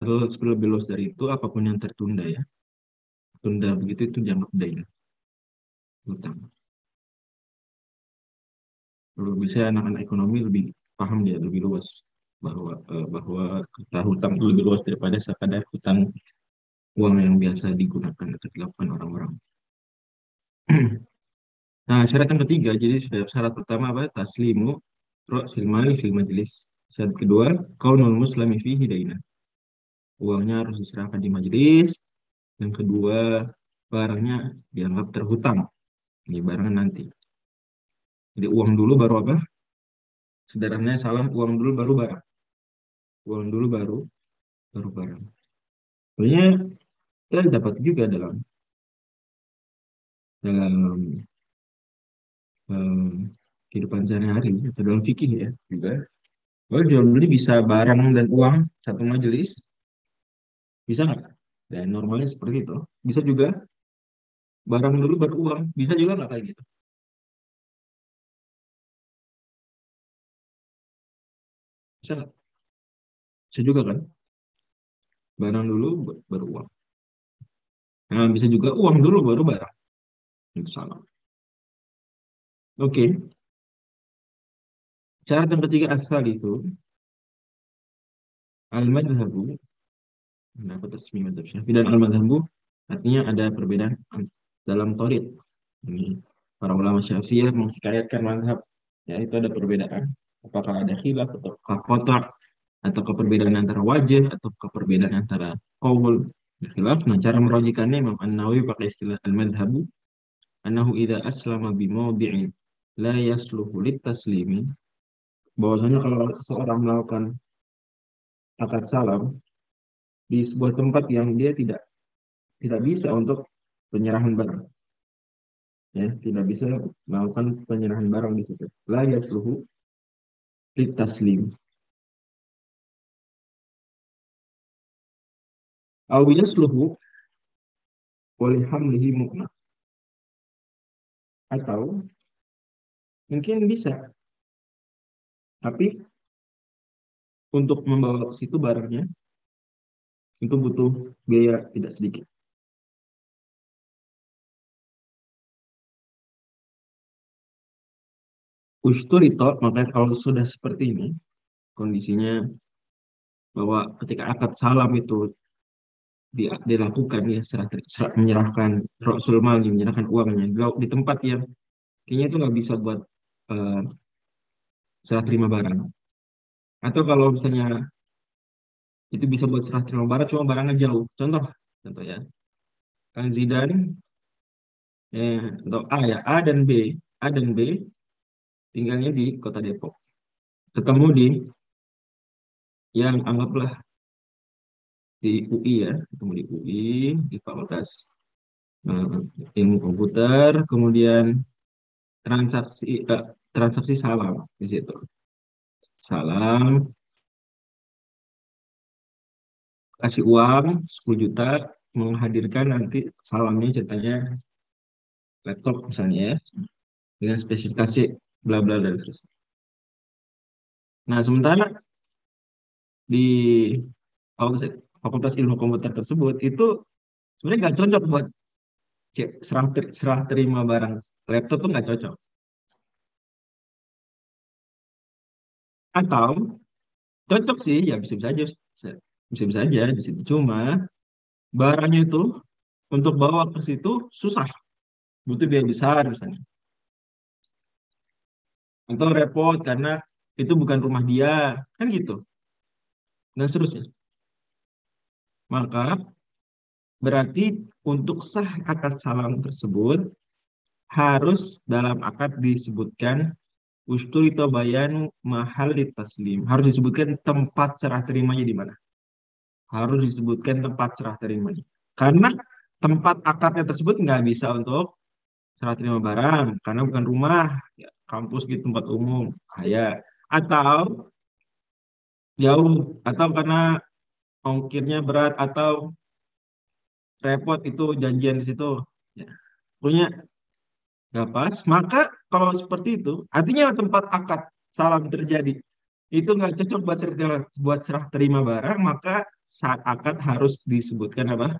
Kalau lebih luas dari itu, apapun yang tertunda ya, tunda begitu itu dianggap dain, hutang. Kalau bisa anak-anak ekonomi lebih paham dia lebih luas bahwa kata hutang itu lebih luas daripada sekadar hutang uang yang biasa digunakan atau dilakukan orang-orang. Nah, syarat yang ketiga, jadi sudah syarat pertama apa? Taslimu ra'sil mali fil majlis. Syarat kedua, kaunul muslimi fihi daina. Uangnya harus diserahkan di majelis. Yang kedua, barangnya dianggap terhutang. Ini barangnya nanti. Jadi uang dulu baru apa? Sederhananya salah, uang dulu baru barang. Uang dulu baru barang. Sebenarnya kita dapat juga dalam kehidupan sehari-hari atau dalam fikih ya juga. Oh, jual beli bisa barang dan uang satu majelis, bisa nggak? Dan normalnya seperti itu. Bisa juga barang dulu baru uang, bisa juga nggak kayak gitu? Bisa nggak? Bisa juga kan? Barang dulu baru uang. Nah, bisa juga uang dulu baru barang. Itu salah. Oke, syarat yang ketiga asal itu al-madhabu. Nah, aku tersebut madhab Syafi'i dan al-madhabu artinya ada perbedaan dalam torit. Ini para ulama Syafi'iyah menghikayatkan madhab, ya itu ada perbedaan. Apakah ada khilaf atau kotak atau perbedaan antara wajah atau perbedaan antara qaul khilaf. Nah, cara merojikannya Imam An-Nawawi pakai istilah al-madhabu annahu idza aslama bi mawdi'in la yasluhu lit taslimi, bahwasanya kalau seseorang melakukan akad salam di sebuah tempat yang dia tidak bisa untuk penyerahan barang, ya tidak bisa melakukan penyerahan barang di situ, la yasluhu lit taslim aw yasluhu wa li hamlihi mu'nah, atau mungkin bisa tapi untuk membawa ke situ barangnya itu butuh biaya tidak sedikit. Usturito, maka kalau sudah seperti ini kondisinya, bahwa ketika akad salam itu dilakukan ya serah menyerahkan Rasul Mali, menyerahkan uangnya di tempat yang kayaknya itu nggak bisa buat eh, serah terima barang, atau kalau misalnya itu bisa buat serah terima barang cuma barangnya jauh, contoh ya Kang Zidan, atau A dan B tinggalnya di kota Depok, ketemu yang anggaplah di UI ya, ketemu di UI di Fakultas Ilmu Komputer, kemudian transaksi transaksi salam di situ. Salam, kasih uang 10 juta, menghadirkan nanti salamnya ceritanya laptop misalnya ya, dengan spesifikasi bla bla dan seterusnya. Nah, sementara di Fakultas, Fakultas Ilmu Komputer tersebut itu sebenarnya nggak cocok buat serah terima barang laptop tuh nggak cocok. Atau cocok sih, ya bisa-bisa aja, bisa-bisa aja di situ. Cuma barangnya itu untuk bawa ke situ susah, butuh biaya besar misalnya. Atau repot karena itu bukan rumah dia, kan gitu. Dan seterusnya. Maka berarti untuk sah akad salam tersebut harus dalam akad disebutkan usturito bayanu mahal taslim. Harus disebutkan tempat serah terimanya di mana. Harus disebutkan tempat serah terimanya. Karena tempat akadnya tersebut nggak bisa untuk serah terima barang karena bukan rumah, ya, kampus di tempat umum, ya. Atau jauh, atau karena ongkirnya berat, atau repot itu janjian di situ, ya. Punya nggak pas. Maka kalau seperti itu, artinya tempat akad salam terjadi itu nggak cocok buat serah terima barang, maka saat akad harus disebutkan apa?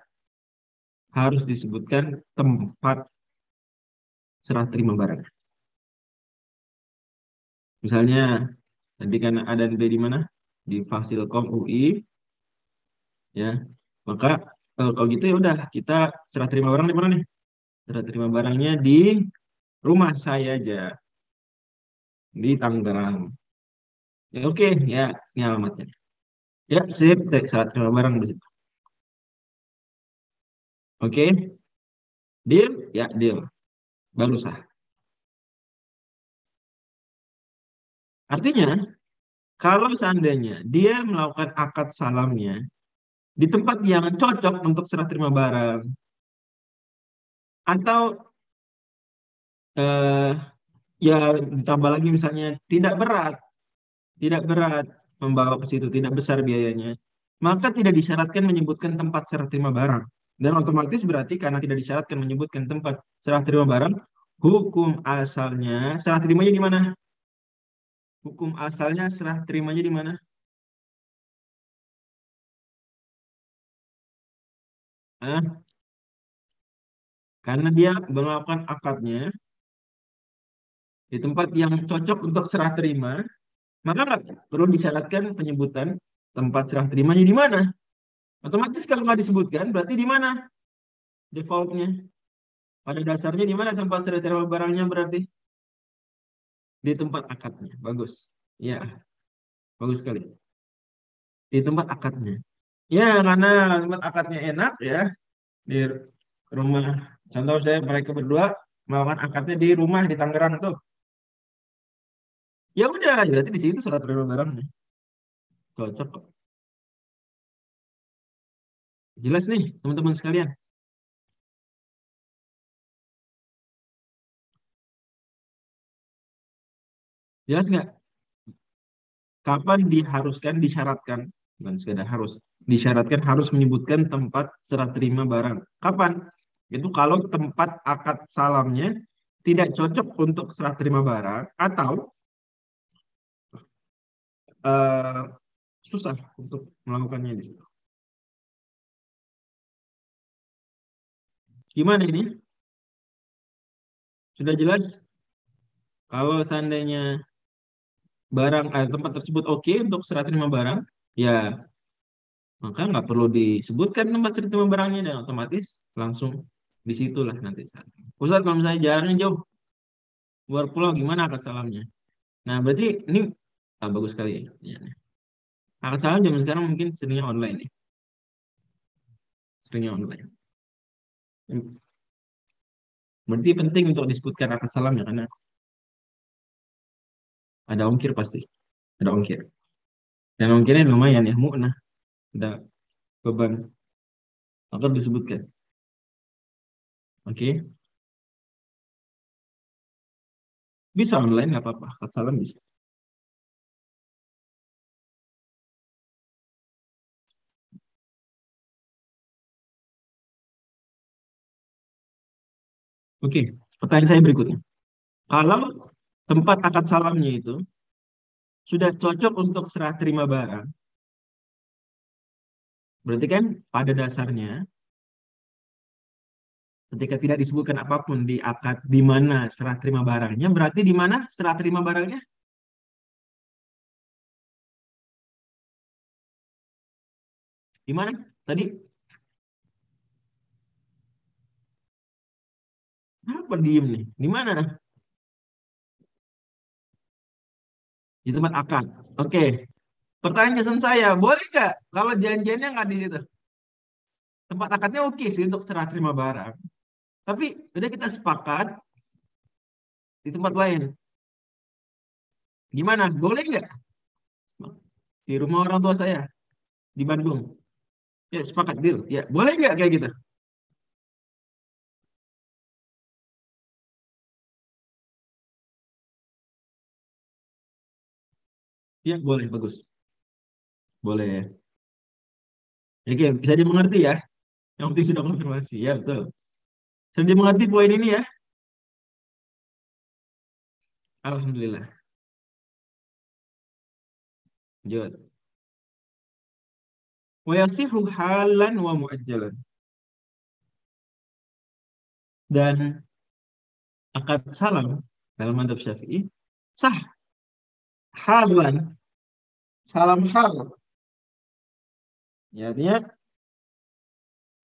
Harus disebutkan tempat serah terima barang. Misalnya, tadi kan ada di mana? Di Fasilkom UI, ya. Maka kalau gitu ya udah kita serah terima barang di mana nih? Serah terima barangnya di rumah saya aja di Tangerang. Ya oke, ya ini alamatnya. Ya sip, serah terima barang di situ. Oke, deal, ya deal. Baru sah. Artinya, kalau seandainya dia melakukan akad salamnya di tempat yang cocok untuk serah terima barang, atau eh, ya ditambah lagi misalnya tidak berat membawa ke situ, tidak besar biayanya, maka tidak disyaratkan menyebutkan tempat serah terima barang. Dan otomatis berarti karena tidak disyaratkan menyebutkan tempat serah terima barang, hukum asalnya serah terimanya di mana? Hukum asalnya serah terimanya di mana? Ah, karena dia melakukan akadnya di tempat yang cocok untuk serah terima, maka nggak perlu disyaratkan penyebutan tempat serah terimanya di mana. Otomatis kalau nggak disebutkan, berarti di mana defaultnya? Pada dasarnya di mana tempat serah terima barangnya berarti? Di tempat akadnya. Bagus. Ya, bagus sekali. Di tempat akadnya. Ya, karena tempat akadnya enak ya. Di rumah. Contoh saya mereka berdua melakukan akadnya di rumah di Tangerang tuh. Ya udah, berarti di situ serah terima barangnya. Cocok kok. Jelas nih, teman-teman sekalian. Jelas nggak? Kapan diharuskan, disyaratkan, bukan sekedar harus, disyaratkan harus menyebutkan tempat serah terima barang. Kapan? Itu kalau tempat akad salamnya tidak cocok untuk serah terima barang atau eh, susah untuk melakukannya di situ. Gimana ini? Sudah jelas? Kalau seandainya barang tempat tersebut oke untuk serah terima barang, ya maka nggak perlu disebutkan tempat serah terima barangnya dan otomatis langsung disitulah nanti saat. Ustadz kalau misalnya jaraknya jauh, luar pulau gimana akad salamnya? Nah, berarti ini bagus sekali ya. Ya. Akad salam zaman sekarang mungkin seringnya online nih, seringnya online. Berarti penting untuk disebutkan akad salamnya karena ada ongkir pasti, ada ongkir. Dan ongkirnya lumayan ya, mu'nah, ada beban. Maka disebutkan. Oke, bisa online nggak apa-apa, akad salam bisa. Oke, pertanyaan saya berikutnya. Kalau tempat akad salamnya itu sudah cocok untuk serah terima barang, berarti kan pada dasarnya ketika tidak disebutkan apapun di akad di mana serah terima barangnya, berarti di mana serah terima barangnya? Di mana? Tadi apa diem nih? Di mana? Di tempat akad. Oke. Pertanyaan Jason saya, boleh nggak kalau janjiannya nggak di situ? Tempat akadnya oke sih untuk serah terima barang. Tapi udah kita sepakat di tempat lain. Gimana? Boleh nggak? Di rumah orang tua saya di Bandung. Ya sepakat deal. Ya boleh nggak kayak gitu? Ya boleh, bagus. Boleh. Oke, bisa dimengerti ya. Yang penting sudah konfirmasi. Ya betul. Sudah dimengerti poin ini ya. Alhamdulillah. Lanjut. Wa yasihu halan wa muajjalan. Dan akad salam dalam madzhab Syafi'i sah halan, salam hal. Ya, dia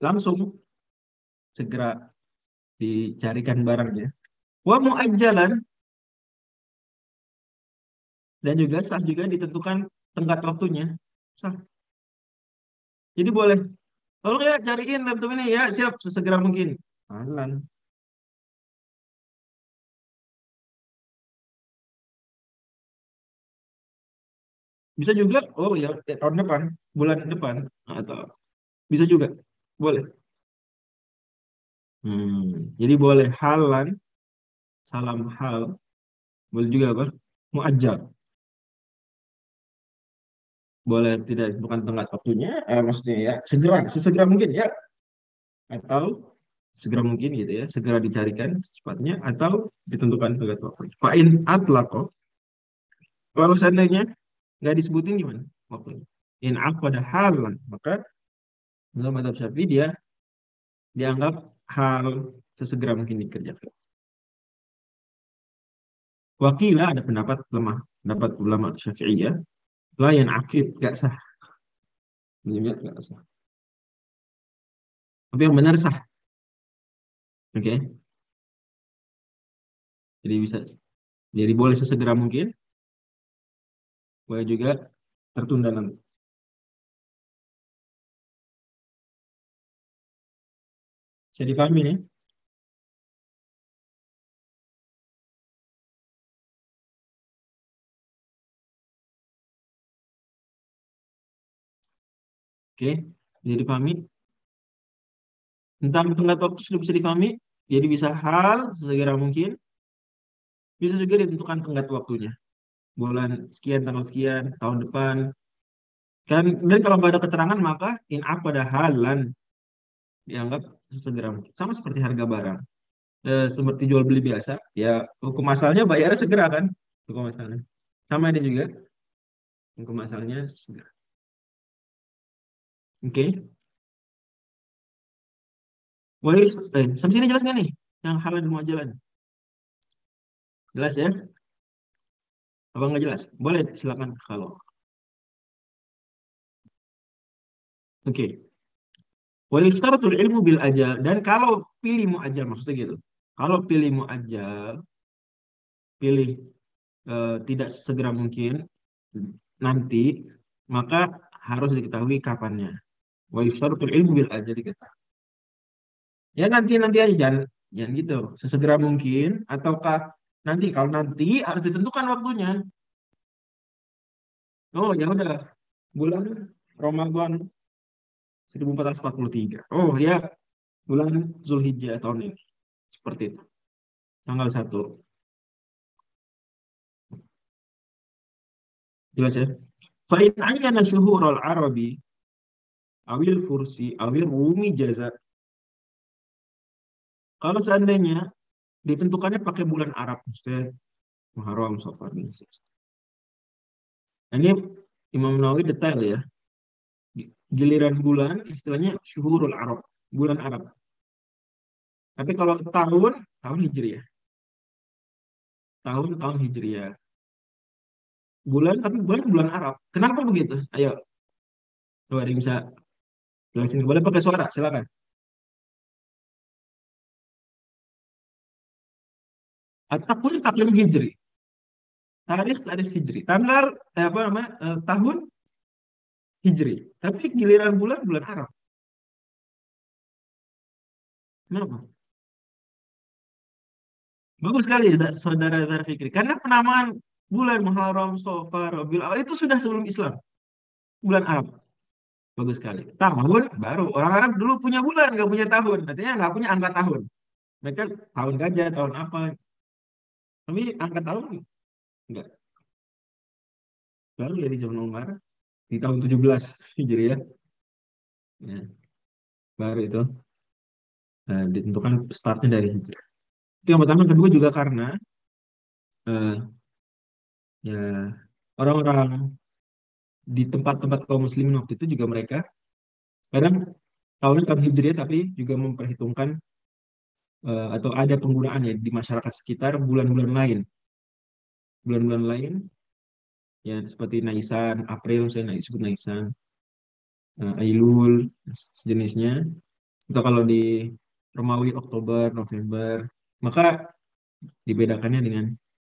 langsung segera dicarikan barangnya. Wa muajjalan, dan juga sah juga ditentukan tenggat waktunya. Sah. Jadi boleh. Tolong ya cariin laptop ini ya, siap sesegera mungkin. Halan. Bisa juga, oh ya, tahun depan, bulan depan, atau bisa juga, boleh. Jadi boleh halan, salam hal, boleh juga apa? Muajjal, boleh tidak ditentukan tenggat waktunya, maksudnya ya segera, sesegera mungkin ya, atau segera mungkin gitu ya, segera dicarikan secepatnya, atau ditentukan tenggat waktu. Fa'in atlaqo, kalau seandainya nggak disebutin gimana waktunya? In pada halan, maka dalam madzhab Syafi'i dia dianggap hal sesegera mungkin dikerjakan. Wakilah ada pendapat lemah, pendapat ulama Syafi'iyah, layan akid gak sah, menyengat gak sah. Tapi yang benar sah, oke? Jadi bisa, jadi boleh sesegera mungkin, boleh juga tertunda nanti. Bisa dipahami nih, oke? Jadi dipahami tentang tenggat waktu sudah bisa dipahami. Jadi bisa hal sesegera mungkin, bisa juga ditentukan tenggat waktunya. Bulan sekian, tanggal sekian, tahun depan. Kan, dan kalau nggak ada keterangan maka in pada halan dianggap sesegera mungkin. Sama seperti harga barang. Seperti jual beli biasa, ya hukum asalnya bayarnya segera kan, hukum asalnya. Sama ada juga hukum asalnya segera. Oke. Wais, sampai sini jelas nggak nih? Yang halal dan mau jalan. Jelas ya? Apa nggak jelas? Boleh silakan kalau. Oke. Wa yushtaratul ilmu bil ajal, dan kalau pilih mu ajal maksudnya gitu. Kalau pilih mu ajal, pilih tidak segera mungkin nanti, maka harus diketahui kapannya. Wa yushtaratul ilmu bil ajal diketahui. Ya nanti nanti aja, jangan gitu. Sesegera mungkin ataukah nanti, kalau nanti harus ditentukan waktunya. Oh ya udah, bulan Ramadan 1443. Oh ya, bulan Zulhijjah tahun ini. Seperti itu. Tanggal 1. Jelas ya? Fa'in ayyana syuhurul Arabi awil fursi awil rumi jaza. Kalau seandainya ditentukannya pakai bulan Arab, maksudnya Muharram, Safar, ini. Nah, ini Imam Nawawi detail ya. Giliran bulan istilahnya syuhurul Arab, bulan Arab. Tapi kalau tahun, tahun Hijriah. Tahun Hijriah. Bulan, tapi bulan bulan Arab. Kenapa begitu? Ayo, coba ada yang bisa jelasin. Boleh pakai suara, silakan. Ataupun takvim Hijri. Tarikh Hijri. Tanggal, apa namanya, tahun Hijri. Tapi giliran bulan, bulan Arab. Kenapa? Bagus sekali, saudara-saudara Fikri. Karena penamaan bulan Muharram, Safar, Rabiul Awal itu sudah sebelum Islam. Bulan Arab. Bagus sekali. Tahun baru. Orang Arab dulu punya bulan, nggak punya tahun. Artinya nggak punya angka tahun. Mereka tahun gajah, tahun apa. Tapi angka tahun nggak. Baru ya di zaman Umar. Di tahun 17 Hijriah. Ya, baru itu. Ditentukan startnya dari Hijriah. Itu yang pertama. Yang kedua juga karena eh, ya orang-orang di tempat-tempat kaum muslimin waktu itu juga mereka Kadang tahunnya tahun Hijriah tapi juga memperhitungkan atau ada penggunaan ya di masyarakat sekitar bulan-bulan lain. Bulan-bulan lain ya seperti Naisan, April saya disebut Naisan, Ailul, sejenisnya. Atau kalau di Romawi Oktober, November, maka dibedakannya dengan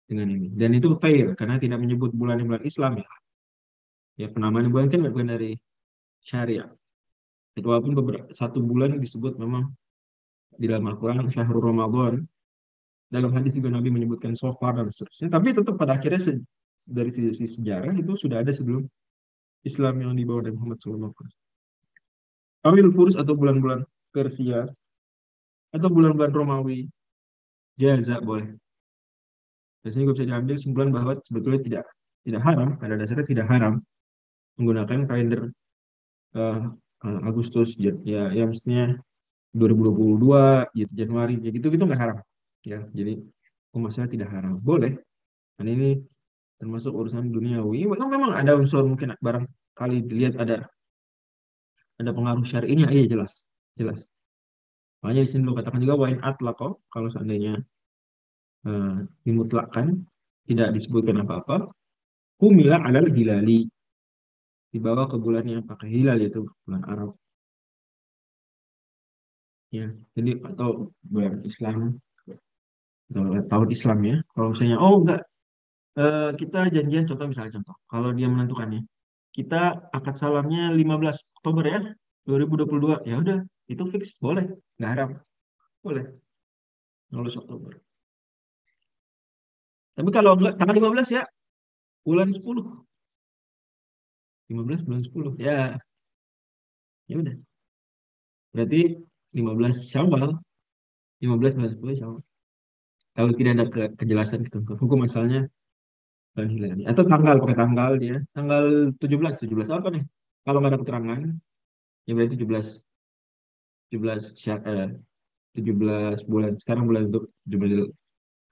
ini. Dan itu fair karena tidak menyebut bulan-bulan Islam ya. Ya penamaan bulan kan bukan dari syariat. Itu walaupun beberapa satu bulan disebut memang di dalam Al-Quran Syahrul Ramadan. Dalam hadis juga Nabi menyebutkan sofar dan seterusnya. Tapi tetap pada akhirnya dari sisi sejarah itu sudah ada sebelum Islam yang dibawa dari Muhammad SAW. Awil Furs atau bulan-bulan Persia atau bulan-bulan Romawi, jaza boleh. Biasanya juga bisa diambil kesimpulan bahwa sebetulnya tidak haram, pada dasarnya tidak haram menggunakan kalender eh, Agustus ya mestinya 2022 gitu Januari ya gitu gitu nggak haram ya jadi masalah tidak haram boleh dan ini termasuk urusan duniawi memang ada unsur mungkin barangkali dilihat ada pengaruh syar'inya iya jelas jelas makanya di sini lo katakan juga wain atlaqo kalau seandainya eh, dimutlakkan tidak disebutkan apa-apa humila alal hilali dibawa ke bulan yang pakai hilal yaitu bulan Arab ya jadi atau bulan Islam atau tahun Islam ya kalau misalnya oh enggak kita janjian contoh misalnya contoh kalau dia menentukannya kita akad salamnya 15 Oktober ya 2022 ya udah itu fix boleh nggak haram boleh 15 Oktober tapi kalau enggak tanggal 15 ya bulan 10 15 bulan 10 ya ya udah berarti 15 Syawal 15 bulan 10 Syawal kalau tidak ada kejelasan gitu hukum asalnya bulan hilal atau tanggal pakai tanggal dia tanggal 17 apa nih kalau nggak ada keterangan ya berarti 17 17 17 bulan sekarang bulan untuk Jumadil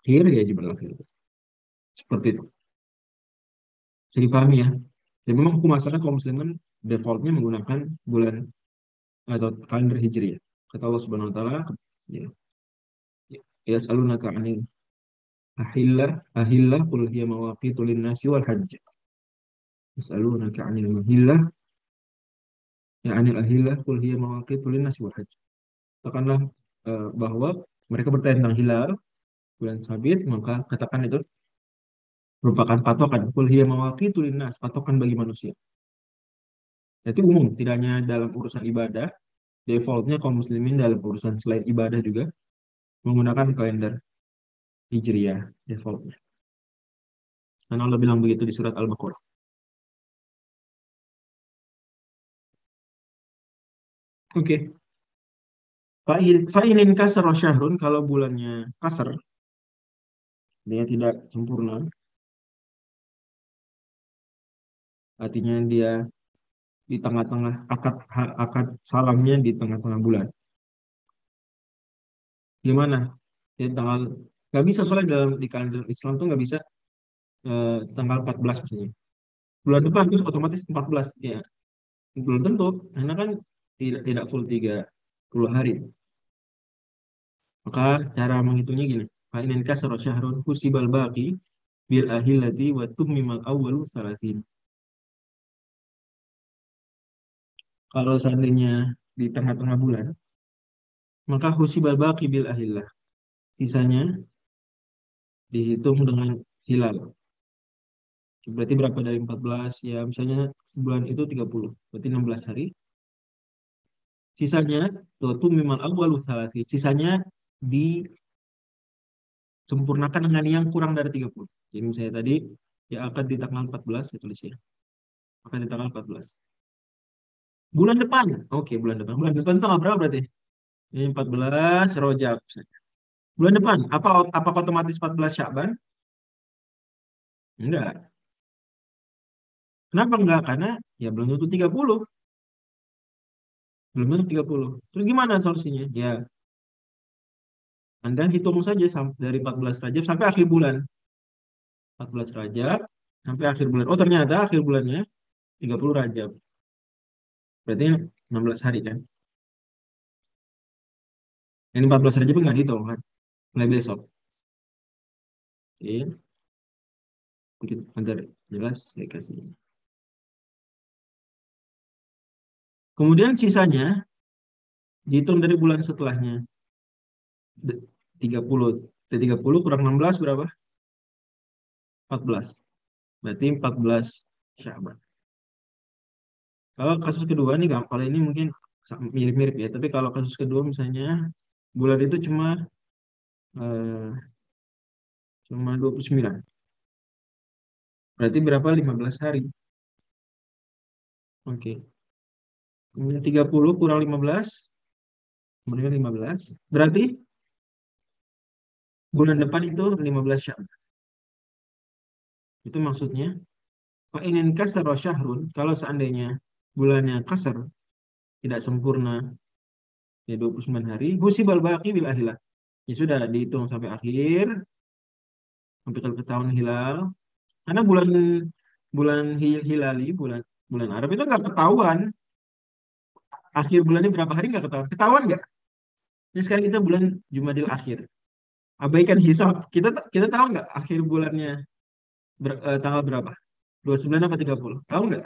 akhir ya Jumadil akhir seperti itu bisa dipahami ya dan memang hukum asalnya kaum muslimin defaultnya menggunakan bulan atau kalender hijriah kata Allah Subhanahu Wa Taala ya ya salunaka anil ahillah qul hiya mawaqitu lin-nasi wal hajj yasalunaka anil mahillah ya anil ahillah qul hiya mawaqitu lin-nasi wal hajj katakanlah bahwa mereka bertanya tentang hilal bulan sabit maka katakan itu merupakan patokan qul hiya mawaqitu lin-nas patokan bagi manusia. Itu umum, tidak hanya dalam urusan ibadah, defaultnya kaum muslimin dalam urusan selain ibadah juga menggunakan kalender Hijriah defaultnya. Dan Allah bilang begitu di surat Al-Baqarah. Oke. Fa'inin kasar syahrun kalau bulannya kasar, dia tidak sempurna, artinya dia di tengah-tengah akad salamnya di tengah-tengah bulan. Gimana? Di tanggal nggak bisa soalnya di kalender Islam tuh nggak bisa tanggal 14 misalnya. Bulan depan terus otomatis 14 ya belum tentu karena kan tidak full 30 hari. Maka cara menghitungnya gini. Fa'inin kasara syahrun husibal baqi bil ahillati wa tummimal awwalu salasin. Kalau seandainya di tengah-tengah bulan, maka husibal baqi bil ahillah. Sisanya dihitung dengan hilal. Berarti berapa dari 14? Ya, misalnya sebulan itu 30. Berarti 16 hari. Sisanya, wa tummimal awwalu salasin. Sisanya disempurnakan dengan yang kurang dari 30. Jadi misalnya tadi, ya akan di tanggal 14, saya tulis ya. Akan di tanggal 14. Bulan depan. Oke, bulan depan. Bulan depan itu tanggal berapa berarti? Ini 14 Rojab. Bulan depan. Apa otomatis 14 Syakban? Enggak. Kenapa enggak? Karena ya belum tentu 30. Belum tentu 30. Terus gimana solusinya? Ya, Anda hitung saja dari 14 Rajab sampai akhir bulan. 14 Rajab sampai akhir bulan. Oh, ternyata akhir bulannya 30 Rajab. Berarti 16 hari kan. Ini 14 hari pun nggak dihitung kan. Mulai besok. Oke. Mungkin agar jelas saya kasih. Kemudian sisanya dihitung dari bulan setelahnya. 30. Dari 30 kurang 16 berapa? 14. Berarti 14 Sya'ban. Kalau kasus kedua nih, kalau ini mungkin mirip-mirip ya. Tapi kalau kasus kedua misalnya bulan itu eh, cuma 29. Berarti berapa? 15 hari. Oke. Kemudian 30 kurang 15. Kemudian 15. Berarti bulan depan itu 15 Sya'ban. Itu maksudnya. Fa'inin kasar syahrun. Kalau seandainya bulannya kasar, tidak sempurna, ya 29 hari. Husibal baqi bil ahilah. Ya sudah, dihitung sampai akhir. Sampai kalau ketahuan hilal. Karena bulan bulan hilali, bulan bulan Arab itu nggak ketahuan. Akhir bulannya berapa hari nggak ketahuan. Ketahuan nggak? Ini sekarang kita bulan Jumadil akhir. Abaikan hisab. Kita tahu nggak akhir bulannya tanggal berapa? 29 apa 30? Tahu nggak?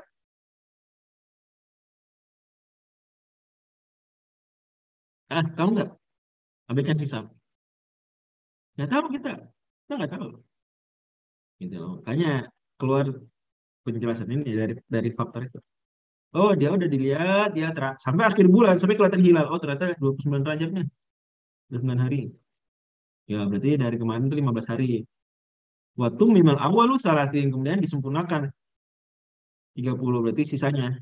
Tahu nggak? Abaikan hisab. Nggak tahu kita. Kita nggak tahu. Gitu. Makanya keluar penjelasan ini dari faktor itu. Oh, dia udah dilihat, dia sampai akhir bulan, sampai kelihatan hilal. Oh, ternyata 29 Rajab nih, 29 hari. Ya, berarti dari kemarin itu 15 hari. Waktu minimal awalu salasin, kemudian disempurnakan 30, berarti sisanya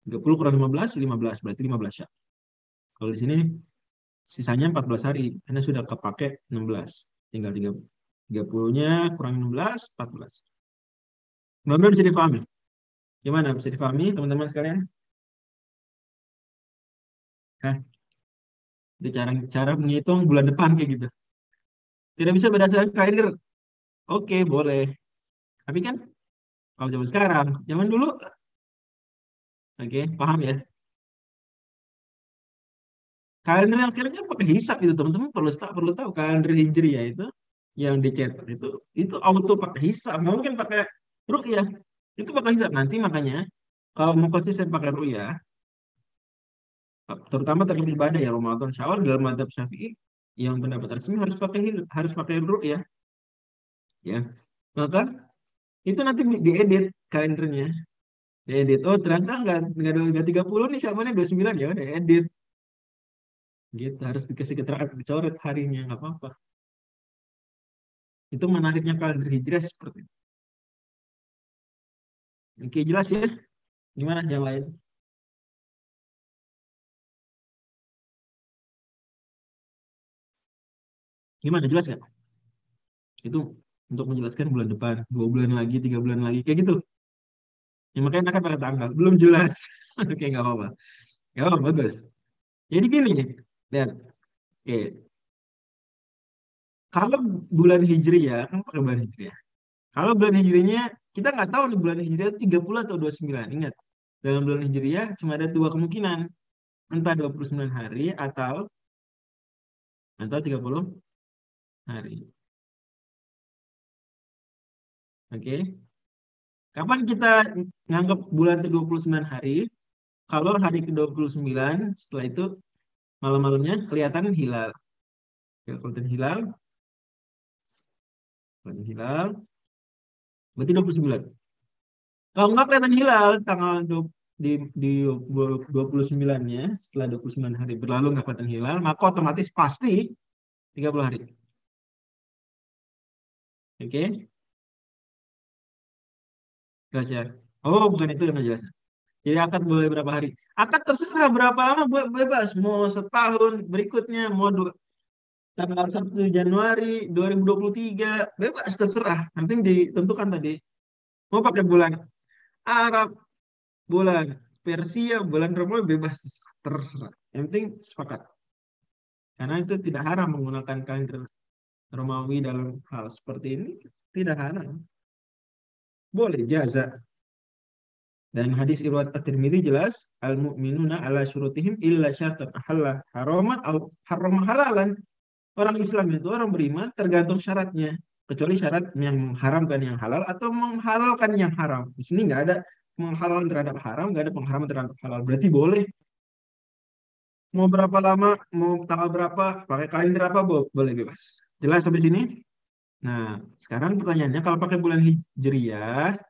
30 kurang 15, 15, berarti 15 ya. Kalau di sini sisanya 14 hari, karena sudah kepake 16. Tinggal 30-nya kurang 16, 14. Mudah-mudahan bisa difahami. Gimana? Bisa difahami teman-teman sekalian? Hah? Itu cara menghitung bulan depan kayak gitu. Tidak bisa berdasarkan kalender. Oke, boleh. Tapi kan kalau zaman sekarang, zaman dulu, oke, paham ya. Kalender yang sekarang kan pakai hisab itu, teman-teman perlu tahu kalender Hijriah itu yang dicetak itu auto pakai hisab, nggak mungkin pakai ruqyah. Itu pakai hisab nanti makanya kalau mau konsisten pakai ruqyah, terutama terkait ibadah ya Ramadan Syawal dalam madzhab Syafi'i yang pendapat resmi harus pakai ruqyah ya. Maka itu nanti diedit kalendernya. Diedit. Oh, ternyata nggak 30 nih Syabannya 29 ya udah edit. Gitu, harus dikasih keterangan, dicoret harinya, nggak apa-apa. Itu menariknya kalender hijrah seperti itu. Oke, jelas ya? Gimana yang lain? Gimana, jelas nggak? Itu untuk menjelaskan bulan depan, 2 bulan lagi, 3 bulan lagi, kayak gitu. Ya, makanya akan pakai tanggal. Belum jelas. Oke, nggak apa-apa. Nggak apa-apa, bagus. Jadi gini, lihat. Oke, kalau bulan hijriah, kan pakai bulan hijriah. Kalau bulan hijriahnya, kita nggak tahu nih bulan hijriah 30 atau 29. Ingat, dalam bulan hijriah cuma ada dua kemungkinan. Entah 29 hari atau 30 hari. Oke. Kapan kita nganggap bulan itu 29 hari? Kalau hari ke-29 setelah itu malam-malamnya kelihatan hilal. Ya, kelihatan hilal, kelihatan hilal, berarti 29. Kalau nggak kelihatan hilal tanggal di 29-nya, setelah 29 hari berlalu nggak kelihatan hilal, maka otomatis pasti 30 hari. Oke? Jelas ya? Oh, bukan itu yang jelas. Jadi akad boleh berapa hari? Akad terserah berapa lama bebas. Mau setahun berikutnya, mau tanggal 1 Januari 2023 bebas terserah. Nanti ditentukan tadi. Mau pakai bulan Arab, bulan Persia, bulan Romawi bebas terserah. Yang penting sepakat. Karena itu tidak haram menggunakan kalender Romawi dalam hal seperti ini. Tidak haram. Boleh jaza. Dan hadis riwayat At-Tirmidzi jelas, al-mu'minuna ala syurutihim illa syartan ahalla haraman au harrama halalan. Orang Islam itu orang beriman tergantung syaratnya. Kecuali syarat yang mengharamkan yang halal atau menghalalkan yang haram. Di sini nggak ada menghalalkan terhadap haram, nggak ada pengharaman terhadap halal. Berarti boleh. Mau berapa lama, mau tanggal berapa, pakai kalender apa, boleh bebas. Jelas sampai sini? Nah, sekarang pertanyaannya kalau pakai bulan Hijriyah,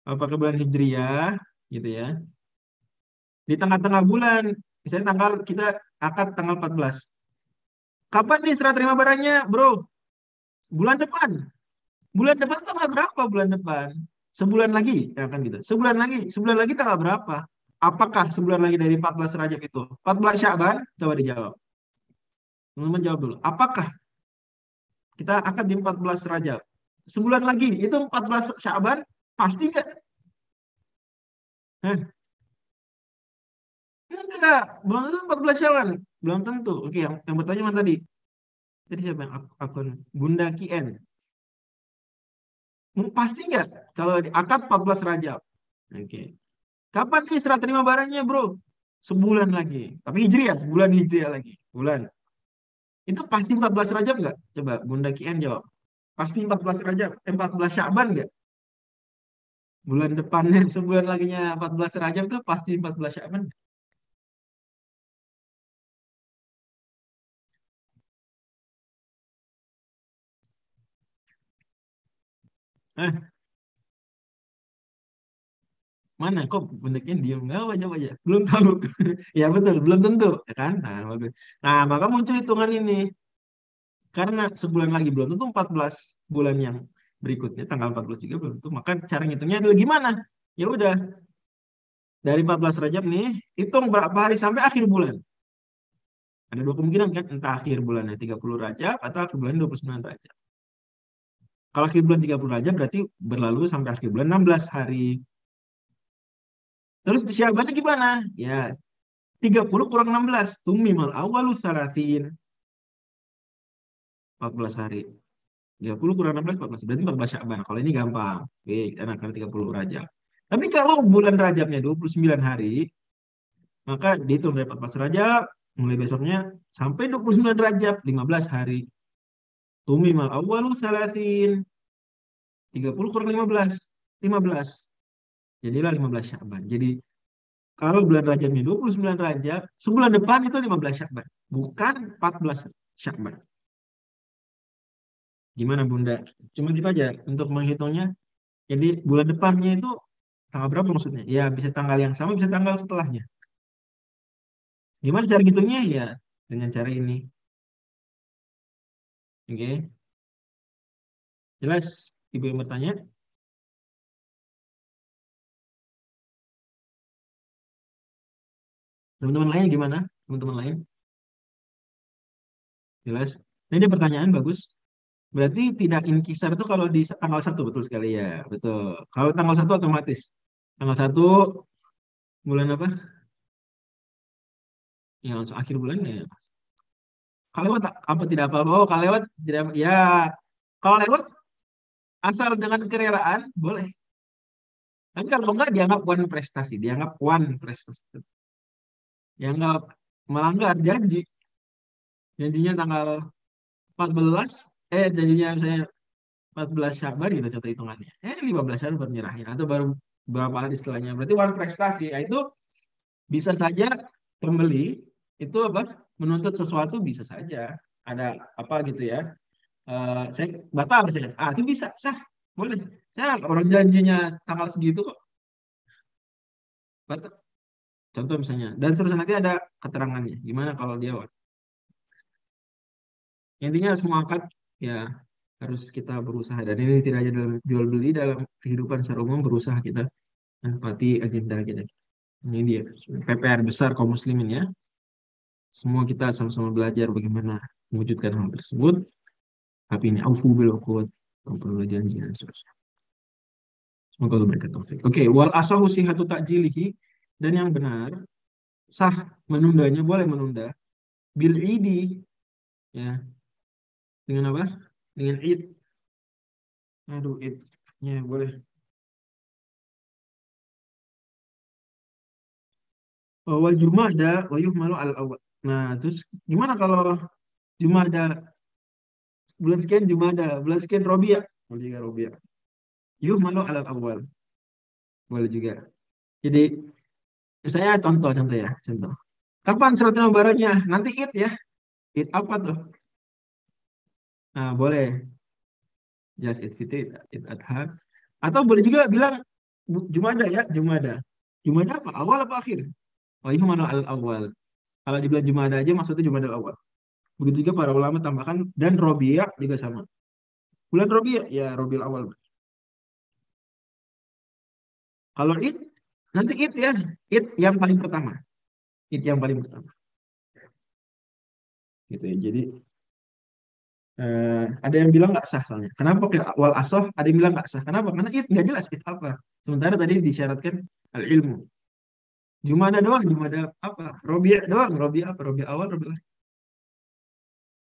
kalau pakai bulan Hijriyah, gitu ya, di tengah-tengah bulan, misalnya tanggal kita akad tanggal 14. Kapan nih serah terima barangnya, bro? Bulan depan. Bulan depan tanggal berapa bulan depan? Sebulan lagi, ya kan gitu. Sebulan lagi tanggal berapa? Apakah sebulan lagi dari 14 Rajab itu? 14 Syaban? Coba dijawab. Teman-teman jawab dulu. Apakah kita akan di 14 Rajab? Sebulan lagi, itu 14 Syaban? Pasti nggak? Hah? Enggak, belum tentu 14 Syaban. Belum tentu. Oke, yang bertanya mana tadi? Tadi siapa yang akun? Bunda Kien. Pasti nggak? Kalau di akad 14 Rajab. Oke. Kapan nih serah terima barangnya, bro? Sebulan lagi. Tapi Hijriah, sebulan Hijriah lagi. Bulan. Itu pasti 14 Rajab nggak? Coba Bunda Kien jawab. Pasti 14 Rajab, 14 Syaban nggak? Bulan depannya, sebulan laginya 14 Rajab tuh pasti 14 Syaban. Eh, mana kok Bunda Kien diem? Nggak, coba aja. Belum tahu. Ya betul, belum tentu. Ya kan? Nah, bagus. Nah, maka muncul hitungan ini. Karena sebulan lagi belum tentu 14 bulan yang berikutnya, tanggal 14 juga belum tentu. Maka cara ngitungnya adalah gimana? Ya udah, dari 14 Rajab nih, hitung berapa hari sampai akhir bulan. Ada dua kemungkinan kan, entah akhir bulannya 30 Rajab atau akhir bulan 29 Rajab. Kalau akhir bulan 30 Rajab berarti berlalu sampai akhir bulan 16 hari. Terus di Syabannya gimana? Ya, 30 kurang 16. Tumimal awalu salasin. 14 hari. 30 kurang 16, 14. Berarti 14 Syaban. Kalau ini gampang. Oke, karena akan 30 Rajab. Tapi kalau bulan Rajabnya 29 hari, maka dihitung dari 14 Rajab, mulai besoknya sampai 29 Rajab, 15 hari. Tumimal awalu salasin. 30 kurang 15. 15. Jadilah 15 Syaban. Jadi kalau bulan Rajabnya 29 Rajab, sebulan depan itu 15 Syaban. Bukan 14 Syaban. Gimana Bunda? Cuma gitu aja untuk menghitungnya. Jadi bulan depannya itu tanggal berapa maksudnya? Ya bisa tanggal yang sama, bisa tanggal setelahnya. Gimana cara hitungnya? Ya dengan cara ini. Oke. Jelas Ibu yang bertanya? Teman-teman lain gimana? Teman-teman lain? Jelas? Nah, ini pertanyaan bagus. Berarti tidak inkisar itu kalau di tanggal satu betul sekali ya. Betul. Kalau tanggal satu otomatis. Tanggal satu bulan apa? Ya langsung akhir bulan ya. Kalau lewat apa tidak apa-apa. Oh, kalau lewat tidak ya. Kalau lewat asal dengan kerelaan boleh. Tapi kalau enggak dianggap one prestasi, dianggap one prestasi. Dianggap melanggar janji. Janjinya tanggal 14, janjinya misalnya 14 Syaban gitu contoh hitungannya. 15 hari baru nyerahin atau baru berapa hari setelahnya. Berarti one prestasi. Ya, itu bisa saja pembeli itu apa? Menuntut sesuatu bisa saja. Ada apa gitu ya. Saya batal misalnya. Ah, itu bisa, sah. Boleh. Saya orang janjinya tanggal segitu kok. Batal. Contoh misalnya. Dan seterusnya nanti ada keterangannya. Gimana kalau dia intinya semua akad ya harus kita berusaha dan ini tidak hanya dalam jual beli dalam kehidupan secara umum berusaha kita menepati agenda kita. Ini dia PPR besar kaum muslimin ya. Semua kita sama-sama belajar bagaimana mewujudkan hal tersebut. Tapi ini aufu bil uqud, perlu janji dan seterusnya. Semoga Allah berikan taufik. Oke, wal asahu sihatu ta'jilihi dan yang benar sah menundanya boleh menunda bil idi ya dengan apa? Dengan id. Aduh id. Ya boleh. Wal Jumada wa yuhmalu al awal. Nah, terus gimana kalau Jumada bulan sekian Jumada, bulan sekian Robiah, boleh juga Robiah. Yuhmalu al awal, boleh juga. Jadi saya contoh ya, contoh. Kapan surat barannya? Nanti Id ya. Id apa tuh? Nah, boleh. Just Id Fitri, Id Adha. Atau boleh juga bilang Jumada ya, Jumada. Jumada apa? Awal apa akhir? Oh, yuhmalu al awal. Kalau dibilang Jumada aja maksudnya Jumada awal. Begitu juga para ulama tambahkan dan Robiah juga sama. Bulan Robiah ya Robiul awal. Kalau Id nanti Id ya, Id yang paling pertama. Id yang paling pertama. Gitu ya. Jadi ada yang bilang nggak sah soalnya. Kenapa ke awal asoh ada yang bilang nggak sah? Kenapa? Karena Id nggak jelas Id apa. Sementara tadi disyaratkan al ilmu. Jumada doang, Jumada apa? Robiah doang, Robiah apa? Robiah awal, Robiah akhir.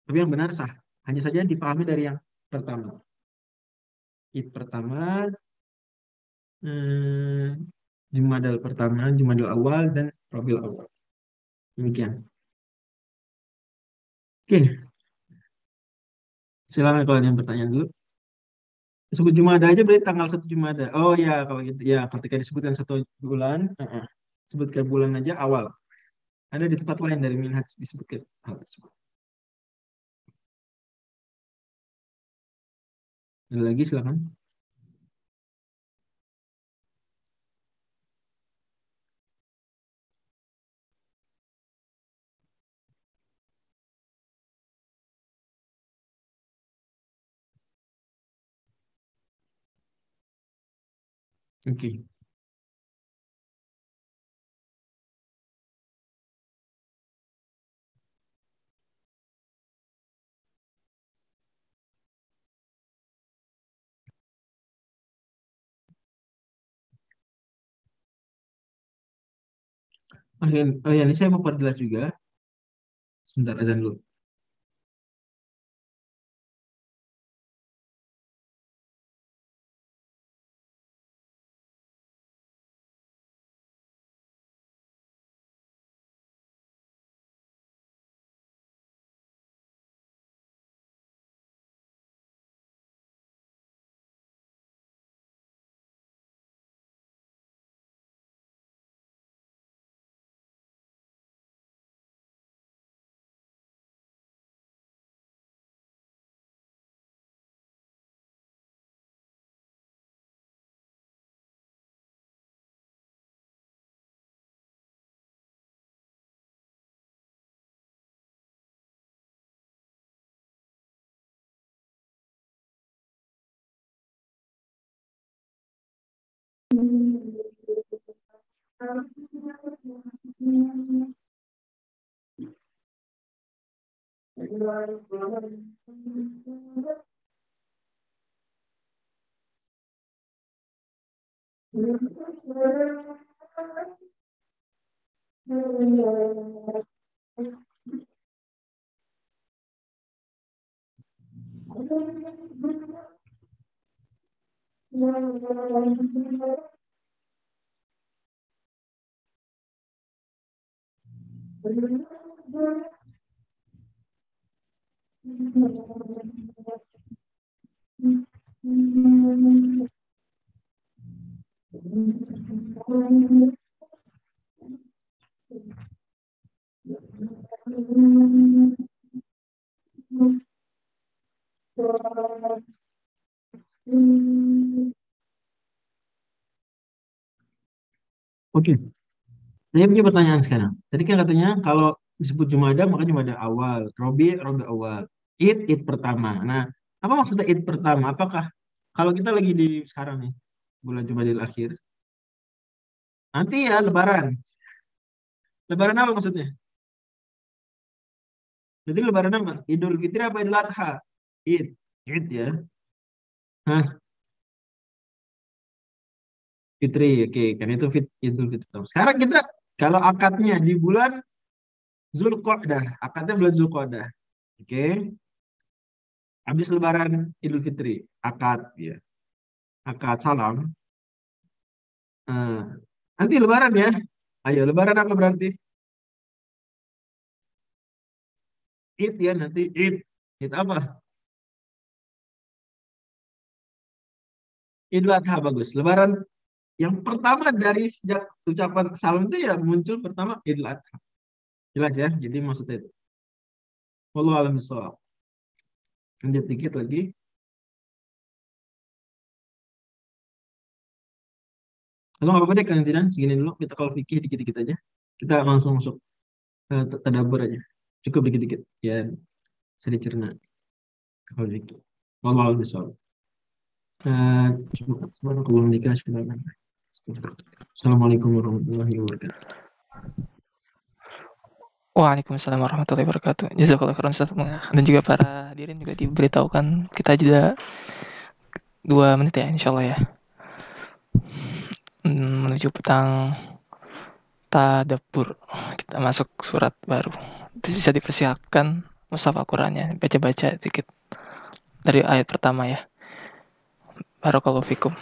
Tapi yang benar sah. Hanya saja dipahami dari yang pertama. Id pertama, hmm, Jumadal pertama, Jumadal awal, dan Robiul awal. Demikian. Oke, silakan kalau ada yang bertanya dulu. Sebut Jumada aja berarti tanggal 1 Jumada. Oh ya, kalau gitu. Ya, ketika disebutkan 1 bulan, sebutkan bulan aja awal. Ada di tempat lain dari Minhaj disebutkan hal tersebut. Ada lagi silakan. Oke. Oh ya, ini saya mau perjelas juga. Sebentar azan dulu. Oke, saya punya pertanyaan sekarang. Tadi kan katanya kalau disebut Jumada maka Jumada awal, Robi awal, Id pertama. Nah, apa maksudnya Id pertama? Apakah kalau kita lagi di sekarang nih bulan Jumadil akhir, nanti ya Lebaran. Lebaran apa maksudnya? Jadi Lebaran apa? Idul Fitri apa Idul Adha? Id, Id ya. Hah, Fitri, oke. Kan itu Idul Fitri. Sekarang kita kalau akadnya di bulan Zulqa'dah, akadnya bulan Zulqa'dah. Oke, habis Lebaran Idul Fitri, akad ya. Akad salam. Nah, nanti Lebaran ya. Ayo, lebaran apa berarti? Id ya nanti, id. Id apa? Idul Adha bagus. Lebaran yang pertama dari sejak ucapan salam itu ya muncul pertama Idul Adha. Jelas ya? Jadi maksudnya itu. Wallahu a'lam bishawab. Lanjut dikit lagi. Kalau nggak apa-apa deh Kang Jinan, segini dulu. Kita kalau fikih dikit-dikit aja. Kita langsung masuk ke tadabbur aja. Cukup dikit-dikit. Ya, bisa dicerna kalau fikih. Wallahu a'lam bishawab. Subhanallah, nikah sebenarnya. Assalamualaikum warahmatullahi wabarakatuh. Waalaikumsalam warahmatullahi wabarakatuh. Jazakallahu khairan Ustaz. Dan juga para hadirin juga diberitahukan kita jeda 2 menit ya insyaallah ya. Menuju petang tadabbur. Kita masuk surat baru. Bisa dipersiapkan mushaf Al-Qur'annya, baca-baca sedikit dari ayat pertama ya. Barakallahu fikum.